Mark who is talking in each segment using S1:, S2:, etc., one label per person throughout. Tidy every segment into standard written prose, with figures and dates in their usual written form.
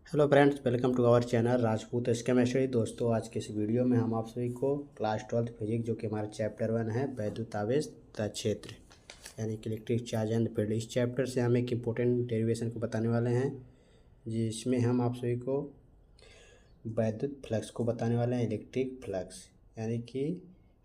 S1: Hello friends, welcome to our channel Rajput Chemistry. दोस्तों, आज के इस वीडियो में हम आप सभी को क्लास 12 फिजिक्स जो कि हमारा चैप्टर 1 है, वैद्युत आवेश तथा क्षेत्र यानी कि इलेक्ट्रिक चार्ज एंड फील्ड, इस चैप्टर से हम एक इम्पोर्टेंट डेरिवेशन को बताने वाले हैं, जिसमें हम आप सभी को वैद्युत फ्लक्स को बताने वाले हैं। इलेक्ट्रिक फ्लक्स यानी कि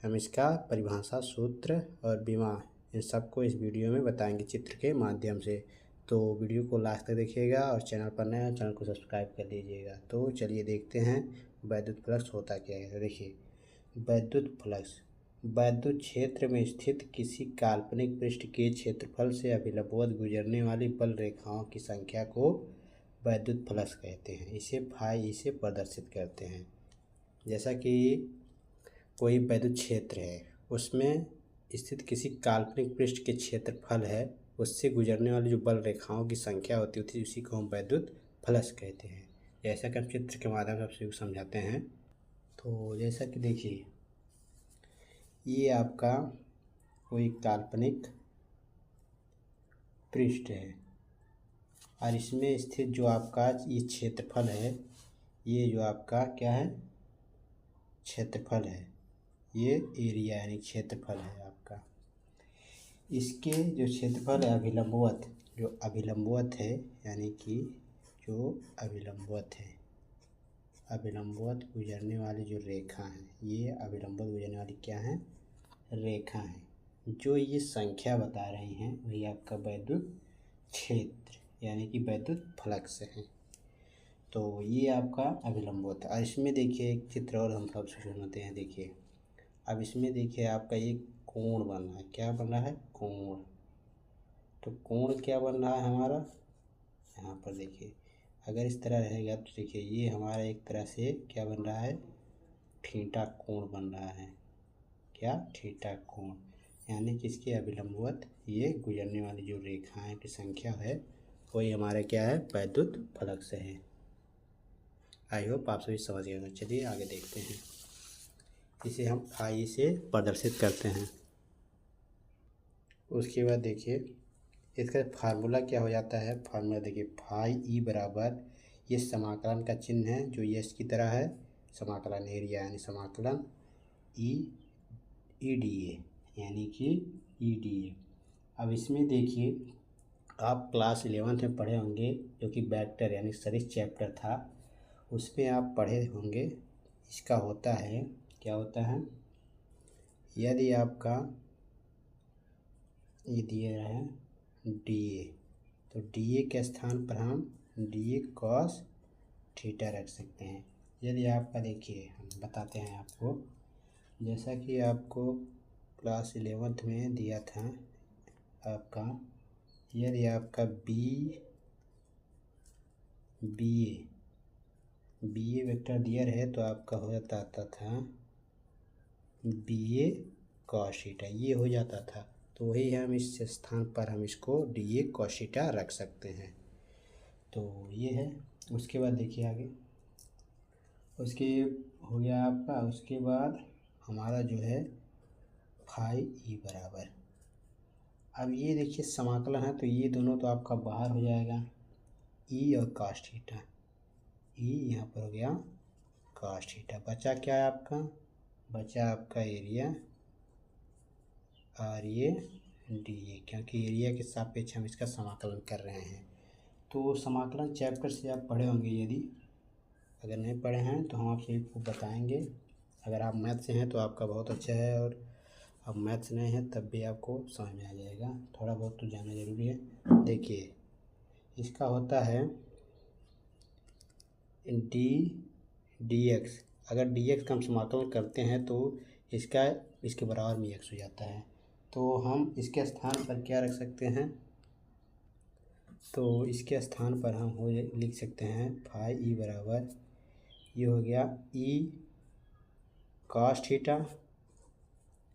S1: हम इसका परिभाषा, सूत्र और विमा, इन सबको इस वीडियो में बताएंगे चित्र के माध्यम से। तो वीडियो को लास्ट तक देखिएगा और चैनल पर नया है चैनल को सब्सक्राइब कर लीजिएगा। तो चलिए देखते हैं वैद्युत फ्लक्स होता क्या है। देखिए, वैद्युत फ्लक्स वैद्युत क्षेत्र में स्थित किसी काल्पनिक पृष्ठ के क्षेत्रफल से अभिलंबवत गुजरने वाली बल रेखाओं की संख्या को वैद्युत फ्लक्स कहते हैं। इसे फाई से प्रदर्शित करते हैं। जैसा कि कोई वैद्युत क्षेत्र है, उसमें स्थित किसी काल्पनिक पृष्ठ के क्षेत्रफल है, उससे गुजरने वाली जो बल रेखाओं की संख्या होती है उसी को हम वैद्युत फ्लक्स कहते हैं। जैसा कि हम चित्र के माध्यम से आपसे समझाते हैं। तो जैसा कि देखिए, ये आपका कोई काल्पनिक पृष्ठ है और इसमें स्थित जो आपका ये क्षेत्रफल है, ये जो आपका क्या है, क्षेत्रफल है, ये एरिया यानी क्षेत्रफल है आपका। इसके जो क्षेत्रफल है अभिलंबवत, जो अभिलंबवत है यानी कि जो अभिलंबवत है, अभिलंबवत गुजरने वाली जो रेखा है, ये अभिलंबवत गुजरने वाली क्या है, रेखा है। जो ये संख्या बता रही हैं वही आपका वैद्युत क्षेत्र यानी कि वैद्युत फ्लक्स है। तो ये आपका अभिलंबवत है। और इसमें देखिए एक चित्र और हम सबसे सुनते हैं। देखिए, अब इसमें देखिए आपका एक कोण बन रहा है। क्या बन रहा है? कोण। तो कोण क्या बन रहा है हमारा? यहाँ पर देखिए, अगर इस तरह रहेगा तो देखिए ये हमारा एक तरह से क्या बन रहा है, थीटा कोण बन रहा है। क्या? थीटा कोण। यानी कि इसके अभिलंबवत ये गुजरने वाली जो रेखाएं की संख्या है वही हमारा क्या है, वैद्युत फ्लक्स है। आई होप आप सभी समझ गए। चलिए आगे देखते हैं। इसे हम फाई से प्रदर्शित करते हैं। उसके बाद देखिए इसका फार्मूला क्या हो जाता है। फार्मूला देखिए, फाई ई बराबर, ये समाकलन का चिन्ह है जो यश की तरह है, समाकलन एरिया यानी समाकलन ई डी ए यानी कि ई डी ए। अब इसमें देखिए, आप क्लास 11th में पढ़े होंगे जो कि वेक्टर यानी सदिश चैप्टर था, उसमें आप पढ़े होंगे। इसका होता है, क्या होता है, यदि आपका ये दिए है डी ए, तो डी ए के स्थान पर हम डी ए कॉस थीटा रख सकते हैं। यदि आपका देखिए, हम बताते हैं आपको, जैसा कि आपको क्लास 11th में दिया था आपका, यदि आपका बी ए वेक्टर दिया रहे तो आपका हो जाता था बी ए कॉस थीटा, ये हो जाता था। तो वही हम इस स्थान पर हम इसको डी ए कॉस थीटा रख सकते हैं। तो ये है। उसके बाद देखिए आगे, उसके हो गया आपका। उसके बाद हमारा जो है फाई ई बराबर, अब ये देखिए समाकलन है तो ये दोनों तो आपका बाहर हो जाएगा, ई और कॉस थीटा। ई यहाँ पर हो गया कॉस थीटा। बचा क्या है आपका? बचा आपका एरिया और ये डी ए, क्योंकि एरिया के सापेक्ष हम इसका समाकलन कर रहे हैं। तो समाकलन चैप्टर से आप पढ़े होंगे। यदि अगर नहीं पढ़े हैं तो हम आप सभी को बताएंगे। अगर आप मैथ से हैं तो आपका बहुत अच्छा है, और अब मैथ से नहीं है तब भी आपको समझ में आ जाएगा। थोड़ा बहुत तो जानना ज़रूरी है। देखिए, इसका होता है डी एक्स। अगर डी एक्स का हम समाकलन करते हैं तो इसके बराबर में एक्स हो जाता है। तो हम इसके स्थान पर क्या रख सकते हैं? तो इसके स्थान पर हम लिख सकते हैं फाई ई बराबर, ये हो गया ई कॉस थीटा,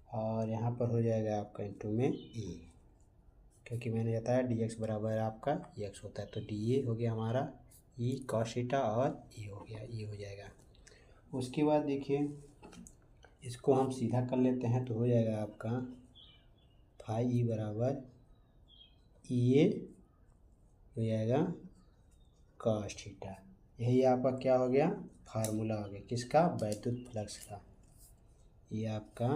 S1: और यहाँ पर हो जाएगा आपका इंटू में ई, क्योंकि मैंने बताया डी एक्स बराबर आपका एक्स होता है। तो डी ए हो गया हमारा ई कॉस थीटा और ई हो गया, ई हो जाएगा। उसके बाद देखिए, इसको हम सीधा कर लेते हैं तो हो जाएगा आपका फाई ई बराबर ई ए हो जाएगा कॉस थीटा, यही आपका क्या हो गया, फार्मूला हो गया किसका, वैद्युत फ्लक्स का। ये आपका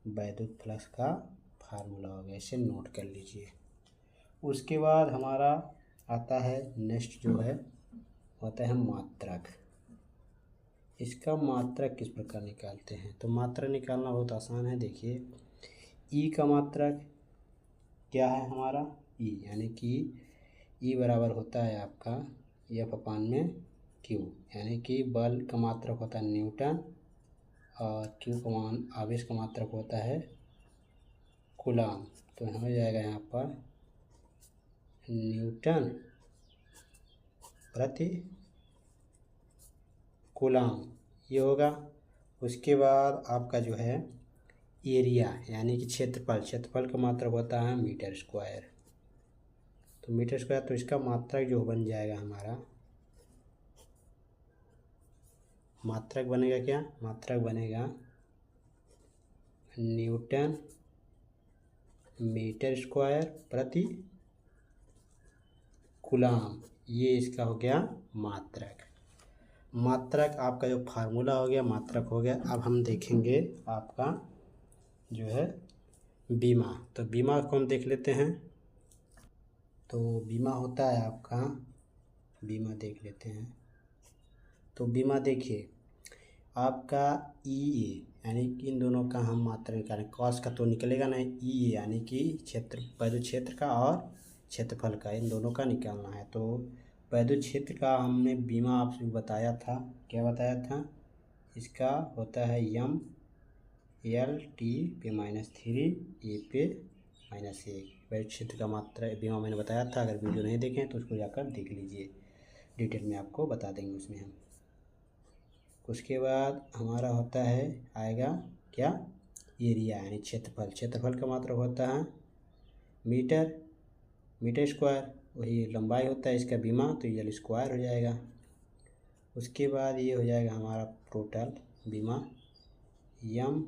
S1: वैद्युत फ्लक्स का फार्मूला हो गया, इसे नोट कर लीजिए। उसके बाद हमारा आता है नेक्स्ट जो है होता है मात्रक। इसका मात्रक किस प्रकार निकालते हैं, तो मात्रक निकालना बहुत आसान है। देखिए ई का मात्रक क्या है हमारा, ई, यानी कि ई बराबर होता है आपका एफ अपान में क्यू, यानी कि बल का मात्रक होता है न्यूटन और क्यू का मान आवेश का मात्रक होता है कूलाम। तो हो जाएगा यहाँ पर न्यूटन प्रति कूलाम, ये होगा। उसके बाद आपका जो है एरिया यानी कि क्षेत्रफल, क्षेत्रफल का मात्रक होता है मीटर स्क्वायर। तो मीटर स्क्वायर, तो इसका मात्रक जो बन जाएगा हमारा, मात्रक बनेगा क्या, मात्रक बनेगा न्यूटन मीटर स्क्वायर प्रति कूलाम, ये इसका हो गया मात्रक। मात्रक आपका जो फार्मूला हो गया मात्रक हो गया। अब हम देखेंगे आपका जो है बीमा। तो बीमा को हम देख लेते हैं। तो बीमा होता है आपका, बीमा देख लेते हैं। तो बीमा देखिए आपका ई ए, यानी कि इन दोनों का हम मात्रा निकालें, कॉस का तो निकलेगा नहीं, ई ए यानी कि क्षेत्र, वैद्युत क्षेत्र का और क्षेत्रफल का, इन दोनों का निकालना है। तो वैद्युत क्षेत्र का हमने बीमा आपसे बताया था, क्या बताया था, इसका होता है यम एल टी पे -3 ए पे -1। वैद्युत क्षेत्र का मात्रा बीमा मैंने बताया था, अगर वीडियो नहीं देखें तो उसको जाकर देख लीजिए, डिटेल में आपको बता देंगे उसमें हम। उसके बाद हमारा होता है आएगा क्या, एरिया यानी क्षेत्रफल, क्षेत्रफल का मात्रक होता है मीटर, मीटर स्क्वायर, वही लंबाई होता है इसका बीमा, तो एल स्क्वायर हो जाएगा। उसके बाद ये हो जाएगा हमारा टोटल बीमा यम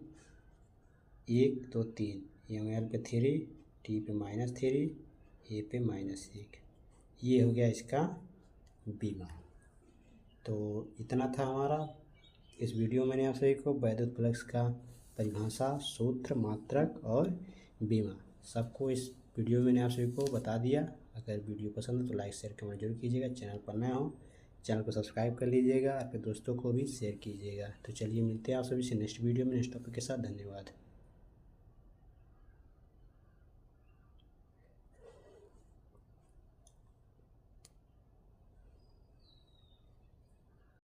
S1: 1 2 3, यम एल पे 3, टी पे -3, ए पे -1, ये हो गया इसका बीमा। तो इतना था हमारा इस वीडियो में। मैंने आप सभी को वैद्युत फ्लक्स का परिभाषा, सूत्र, मात्रक और बीमा सबको इस वीडियो में मैंने आप सभी को बता दिया। अगर वीडियो पसंद है तो लाइक शेयर कमेंट जरूर कीजिएगा। चैनल पर नया हो चैनल को सब्सक्राइब कर लीजिएगा, अपने दोस्तों को भी शेयर कीजिएगा। तो चलिए मिलते हैं आप सभी से नेक्स्ट वीडियो में नेक्स्ट टॉपिक के साथ। धन्यवाद।